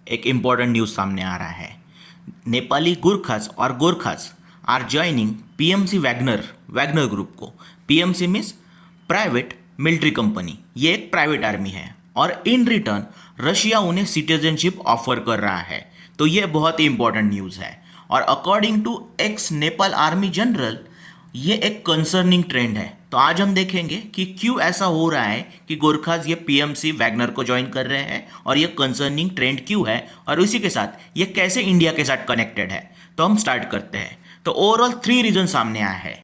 एक important news सामने आ रहा है। नेपाली गुरखास और Gorkhas are joining PMC Wagner Wagner group को। PMC means private military company. ये एक प्राइवेट आर्मी है और इन रिटर्न रशिया उन्हें सिटीजनशिप ऑफर कर रहा है। तो ये बहुत ही इंपॉर्टेंट न्यूज़ है और according to ex Nepal army general ये एक कंसर्निंग ट्रेंड है। तो आज हम देखेंगे कि क्यों ऐसा हो रहा है कि गोरखास ये पीएमसी वैगनर को ज्वाइन कर रहे हैं और ये कंसर्निंग ट्रेंड क्यों है और इसी के साथ ये कैसे इंडिया के साथ कनेक्टेड है। तो हम स्टार्ट करते हैं। तो ओवरऑल 3 रीजन सामने आया है।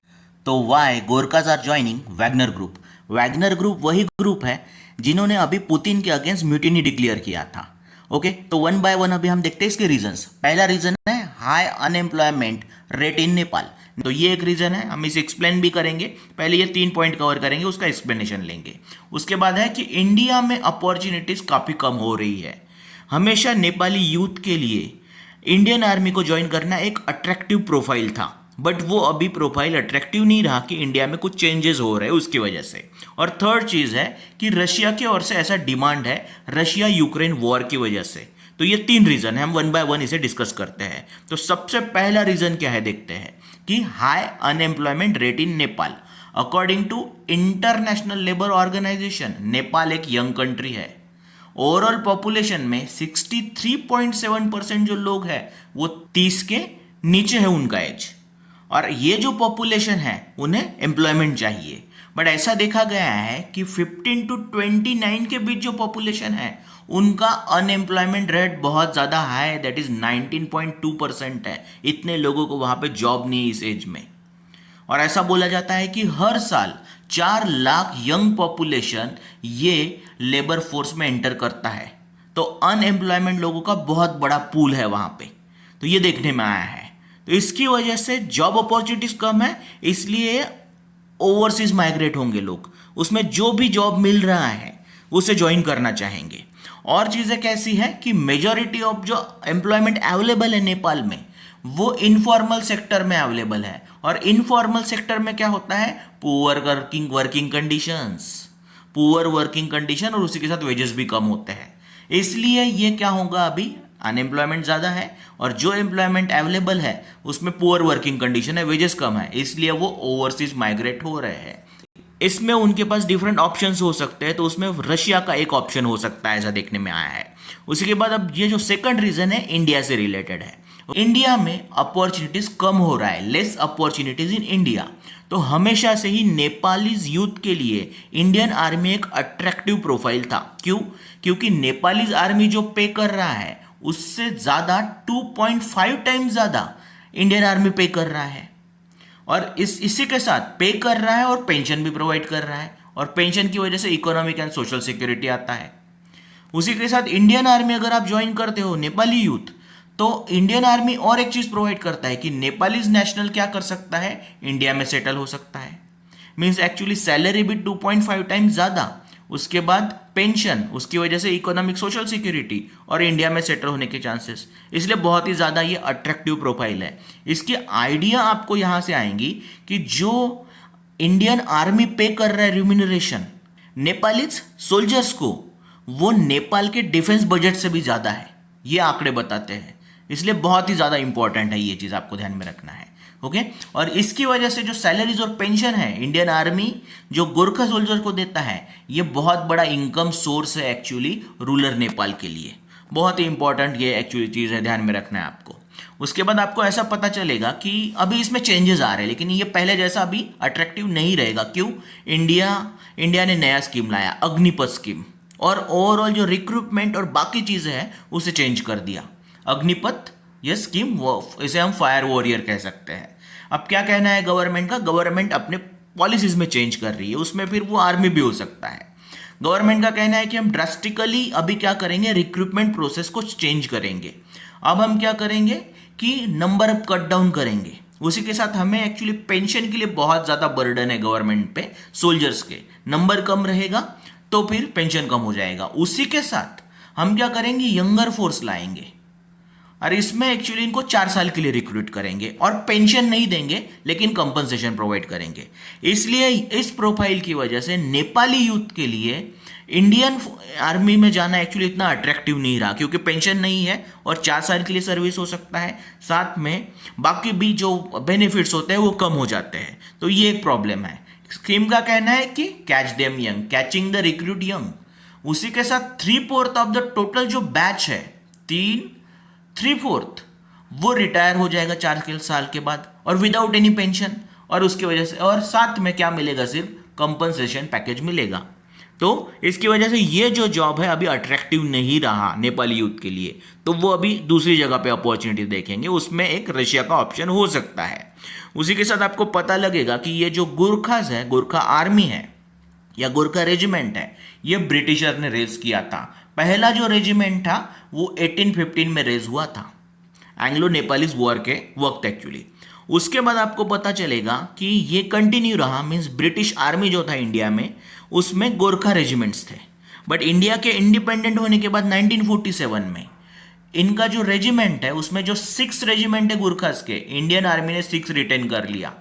तो why Gorkhas are joining Wagner group. Wagner group वही ग्रुप है जिन्होंने अभी पुतिन के अगेंस्ट म्यूटिनी डिक्लेयर किया था। ओके, तो वन बाय वन अभी हम देखते हैं इसके रीजंस। पहला रीजन है high unemployment rate in Nepal. तो ये एक रीजन है, हम इसे एक्सप्लेन भी करेंगे। पहले ये 3 पॉइंट कवर करेंगे, उसका एक्सप्लेनेशन लेंगे। उसके बाद है कि इंडिया में अपॉर्चुनिटीज काफी कम हो रही है। हमेशा नेपाली यूथ के लिए इंडियन आर्मी को ज्वाइन करना एक अट्रैक्टिव प्रोफाइल था, बट वो अभी प्रोफाइल अट्रैक्टिव नहीं रहा कि इंडिया में कुछ चेंजेस हो रहे हैं उसकी वजह से। और थर्ड चीज है कि रशिया की ओर से ऐसा डिमांड है रशिया यूक्रेन वॉर की वजह से। तो ये 3 रीजन है, हम वन बाय वन इसे डिस्कस करते हैं। तो सबसे पहला रीजन क्या है देखते हैं कि high unemployment rate in Nepal. According to International Labour Organization Nepal एक यंग कंट्री है। ओवरऑल पॉपुलेशन में 63.7% जो लोग हैं वो 30 के नीचे है उनका एज, और ये जो पॉपुलेशन है उन्हें एम्प्लॉयमेंट चाहिए। बट ऐसा देखा गया है कि 15 to 29 के बीच जो पॉपुलेशन है उनका अनएम्प्लॉयमेंट रेट बहुत ज़्यादा हाई है, दैट इज 19.2% है। इतने लोगों को वहाँ पे जॉब नहीं है इस एज में। और ऐसा बोला जाता है कि हर साल 4 लाख यंग पॉपुलेशन ये लेबर फोर्स में एंटर करता है। तो अनएम्प्लॉयमेंट लोगों का बहुत बड़ा पूल है वहाँ पे। तो ये देखने में आया है। तो इसकी वजह से जॉब अपॉर्चुनिटीज कम है, इसलिए ओवरसीज माइग्रेट होंगे लोग। उसमें जो भी जॉब मिल रहा है उसे ज्वाइन करना चाहेंगे। और चीज़ें कैसी है कि मेजॉरिटी ऑफ जो एम्प्लॉयमेंट अवेलेबल है नेपाल में वो इनफॉर्मल सेक्टर में अवेलेबल है। और इनफॉर्मल सेक्टर में क्या होता है, poor working conditions, poor working condition, और उसी के साथ वेजेस भी कम होते हैं। इसलिए ये क्या होगा, अभी अनएम्प्लॉयमेंट ज़्यादा है और जो एम्प्लॉयमेंट अवेलेबल है उसमें पुअर वर्किंग कंडीशन है, वेजेस कम है, इसलिए वो ओवरसीज माइग्रेट हो रहे हैं। इसमें उनके पास डिफरेंट ऑप्शंस हो सकते हैं, तो उसमें रशिया का एक ऑप्शन हो सकता है, ऐसा देखने में आया है। उसी के बाद अब ये जो सेकंड रीजन है इंडिया से रिलेटेड है। इंडिया में अपॉर्चुनिटीज कम हो रहा है, लेस अपॉर्चुनिटीज इन इंडिया। तो हमेशा से ही नेपालीज यूथ के लिए इंडियन आर्मी एक अट्रैक्टिव प्रोफाइल था। क्यों? क्योंकि नेपालीज आर्मी जो पे कर रहा है उससे ज्यादा 2.5 टाइम्स ज्यादा इंडियन आर्मी पे कर रहा है, और इसी के साथ पे कर रहा है और पेंशन भी प्रोवाइड कर रहा है, और पेंशन की वजह से इकोनॉमिक एंड सोशल सिक्योरिटी आता है। उसी के साथ इंडियन आर्मी अगर आप ज्वाइन करते हो नेपाली यूथ, तो इंडियन आर्मी और एक चीज प्रोवाइड करता है कि नेपालीज नेशनल क्या कर सकता है, इंडिया में सेटल हो सकता है। मीन्स एक्चुअली सैलरी भी 2.5 टाइम्स ज्यादा, उसके बाद पेंशन, उसकी वजह से इकोनॉमिक सोशल सिक्योरिटी और इंडिया में सेटल होने के चांसेस, इसलिए बहुत ही ज़्यादा ये अट्रैक्टिव प्रोफाइल है। इसकी आइडिया आपको यहाँ से आएंगी कि जो इंडियन आर्मी पे कर रहा है रिम्यूनरेशन नेपालीज सोल्जर्स को, वो नेपाल के डिफेंस बजट से भी ज़्यादा है, ये आंकड़े बताते हैं। इसलिए बहुत ही ज़्यादा इंपॉर्टेंट है, ये चीज़ आपको ध्यान में रखना है। ओके, और इसकी वजह से जो सैलरीज और पेंशन है इंडियन आर्मी जो गोरखा सोल्जर को देता है, ये बहुत बड़ा इनकम सोर्स है एक्चुअली रूरल नेपाल के लिए। बहुत ही इंपॉर्टेंट ये एक्चुअली चीज़ है, ध्यान में रखना है आपको। उसके बाद आपको ऐसा पता चलेगा कि अभी इसमें चेंजेस आ रहे हैं, लेकिन ये पहले जैसा अभी अट्रैक्टिव नहीं रहेगा। क्यों? इंडिया ने नया स्कीम लाया, अग्निपथ स्कीम, और ओवरऑल जो रिक्रूटमेंट और बाकी चीज़ें हैं उसे चेंज कर दिया। अग्निपथ ये स्कीम, इसे हम फायर वॉरियर कह सकते हैं। अब क्या कहना है गवर्नमेंट का, गवर्नमेंट अपने पॉलिसीज में चेंज कर रही है, उसमें फिर वो आर्मी भी हो सकता है। गवर्नमेंट का कहना है कि हम ड्रास्टिकली अभी क्या करेंगे, रिक्रूटमेंट प्रोसेस को चेंज करेंगे। अब हम क्या करेंगे कि नंबर अब कट डाउन करेंगे। उसी के साथ हमें एक्चुअली पेंशन के लिए बहुत ज़्यादा बर्डन है गवर्नमेंट पे, सोल्जर्स के नंबर कम रहेगा तो फिर पेंशन कम हो जाएगा। उसी के साथ हम क्या करेंगे, यंगर फोर्स लाएंगे। और इसमें एक्चुअली इनको 4 साल के लिए रिक्रूट करेंगे और पेंशन नहीं देंगे लेकिन कंपनसेशन प्रोवाइड करेंगे। इसलिए इस प्रोफाइल की वजह से नेपाली यूथ के लिए इंडियन आर्मी में जाना एक्चुअली इतना अट्रैक्टिव नहीं रहा, क्योंकि पेंशन नहीं है और 4 साल के लिए सर्विस हो सकता है, साथ में बाकी भी जो बेनिफिट्स होते हैं वो कम हो जाते हैं। तो ये एक प्रॉब्लम है। स्कीम का कहना है कि catch them young, catching the recruit young. उसी के साथ 3/4 ऑफ द टोटल जो बैच है, 3/4 वो रिटायर हो जाएगा 4 साल के बाद और विदाउट एनी पेंशन। और उसकी वजह से और साथ में क्या मिलेगा, सिर्फ कंपनसेशन पैकेज मिलेगा। तो इसकी वजह से ये जो जॉब है अभी अट्रैक्टिव नहीं रहा नेपाली यूथ के लिए, तो वो अभी दूसरी जगह पे अपॉर्चुनिटी देखेंगे, उसमें एक रशिया का ऑप्शन हो सकता है। उसी के साथ आपको पता लगेगा कि ये जो गुरखास है, गुरखा आर्मी है या गुरखा रेजिमेंट है, ये ब्रिटिशर ने रेज किया था। पहला जो रेजिमेंट था वो 1815 में रेज हुआ था, एंग्लो नेपालीज वॉर के वक्त एक्चुअली। उसके बाद आपको पता चलेगा कि ये कंटिन्यू रहा, मीन्स ब्रिटिश आर्मी जो था इंडिया में उसमें गोरखा रेजिमेंट्स थे। बट इंडिया के इंडिपेंडेंट होने के बाद 1947 में इनका जो रेजिमेंट है उसमें जो 6 रेजिमेंट है गुरखास के, इंडियन आर्मी ने 6 रिटेन कर लिया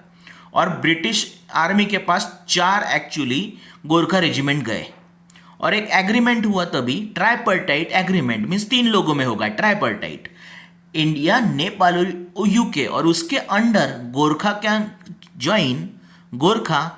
और ब्रिटिश आर्मी के पास 4 एक्चुअली गोरखा रेजिमेंट गए। और एक एग्रीमेंट हुआ तभी, ट्राइपर्टाइट एग्रीमेंट, मीन्स 3 लोगों में होगा ट्राइपर्टाइट, इंडिया, नेपाल और यूके, और उसके under Gorkha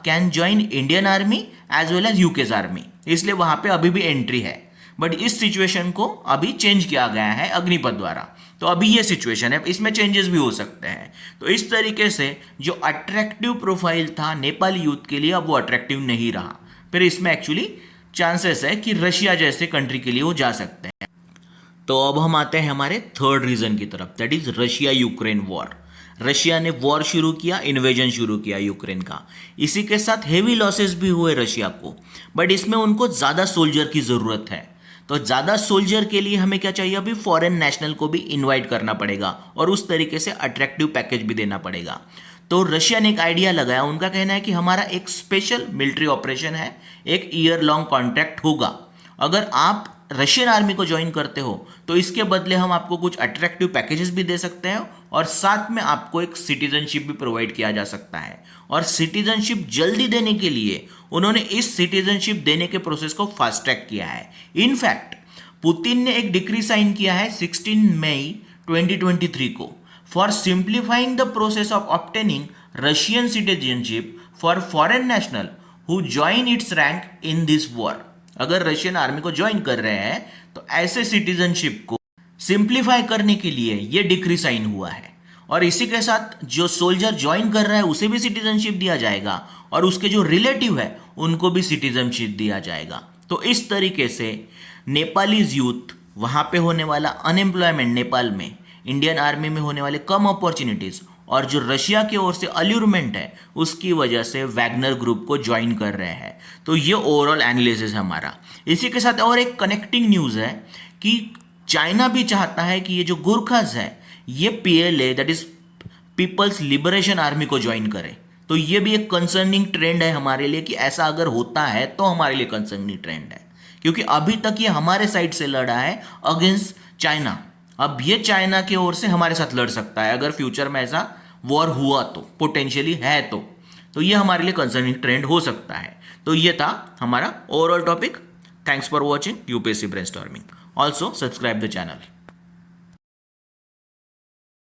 can join Indian army as well as UK's army. इसलिए वहां पे अभी भी एंट्री है। बट इस सिचुएशन को अभी चेंज किया गया है अग्निपथ द्वारा, तो अभी ये सिचुएशन है, इसमें चेंजेस भी हो सकते हैं। तो इस तरीके से जो अट्रैक्टिव प्रोफाइल था नेपाली यूथ के लिए अब वो अट्रैक्टिव नहीं रहा। फिर इसमें एक्चुअली चांसेस है कि रशिया जैसे कंट्री के लिए वो जा सकते हैं। तो अब हम आते हैं हमारे थर्ड रीजन की तरफ, that is Russia Ukraine war. Russia ने वॉर शुरू किया, इन्वेजन शुरू किया यूक्रेन का। इसी के साथ हेवी लॉसेस भी हुए रशिया को, बट इसमें उनको ज़्यादा सोल्जर की ज़रूरत है। तो ज़्यादा सोल्जर के लिए हमें क्या चाहिए, अभी फॉरेन नेशनल को भी इन्वाइट करना पड़ेगा और उस तरीके से अट्रैक्टिव पैकेज भी देना पड़ेगा। तो रशिया ने एक आइडिया लगाया, उनका कहना है कि हमारा एक स्पेशल मिलिट्री ऑपरेशन है, एक ईयर लॉन्ग कॉन्ट्रैक्ट होगा। अगर आप रशियन आर्मी को ज्वाइन करते हो तो इसके बदले हम आपको कुछ अट्रैक्टिव पैकेजेस भी दे सकते हैं और साथ में आपको एक सिटीजनशिप भी प्रोवाइड किया जा सकता है। और सिटीजनशिप जल्दी देने के लिए उन्होंने इस सिटीजनशिप देने के प्रोसेस को फास्ट ट्रैक किया है। इनफैक्ट पुतिन ने एक डिक्री साइन किया है 16 मई 2023 को, for simplifying the process of obtaining Russian citizenship for foreign national who join it's rank in this war. अगर रशियन आर्मी को ज्वाइन कर रहे हैं तो ऐसे सिटीजनशिप को सिंप्लीफाई करने के लिए ये डिक्री साइन हुआ है। और इसी के साथ जो सोल्जर ज्वाइन कर रहा है उसे भी सिटीजनशिप दिया जाएगा और उसके जो रिलेटिव है उनको भी सिटीजनशिप दिया जाएगा। तो इस तरीके से नेपालीज यूथ, वहाँ पे होने वाला अनएम्प्लॉयमेंट नेपाल में, इंडियन आर्मी में होने वाले कम अपॉर्चुनिटीज़ और जो रशिया की ओर से अल्यूरमेंट है उसकी वजह से वैगनर ग्रुप को ज्वाइन कर रहे हैं। तो ये ओवरऑल एनालिसिस है हमारा। इसी के साथ और एक कनेक्टिंग न्यूज़ है कि चाइना भी चाहता है कि ये जो गुरखास है ये PLA, that is People's Liberation Army को ज्वाइन करे। तो ये भी एक कंसर्निंग ट्रेंड है हमारे लिए कि ऐसा अगर होता है तो हमारे लिए कंसर्निंग ट्रेंड है, क्योंकि अभी तक ये हमारे साइड से लड़ा है अगेंस्ट चाइना। अब ये चाइना की ओर से हमारे साथ लड़ सकता है अगर फ्यूचर में ऐसा वॉर हुआ तो, पोटेंशियली है तो ये हमारे लिए कंसर्निंग ट्रेंड हो सकता है। तो ये था हमारा overall topic. Thanks for watching UPSC brainstorming. Also subscribe the channel.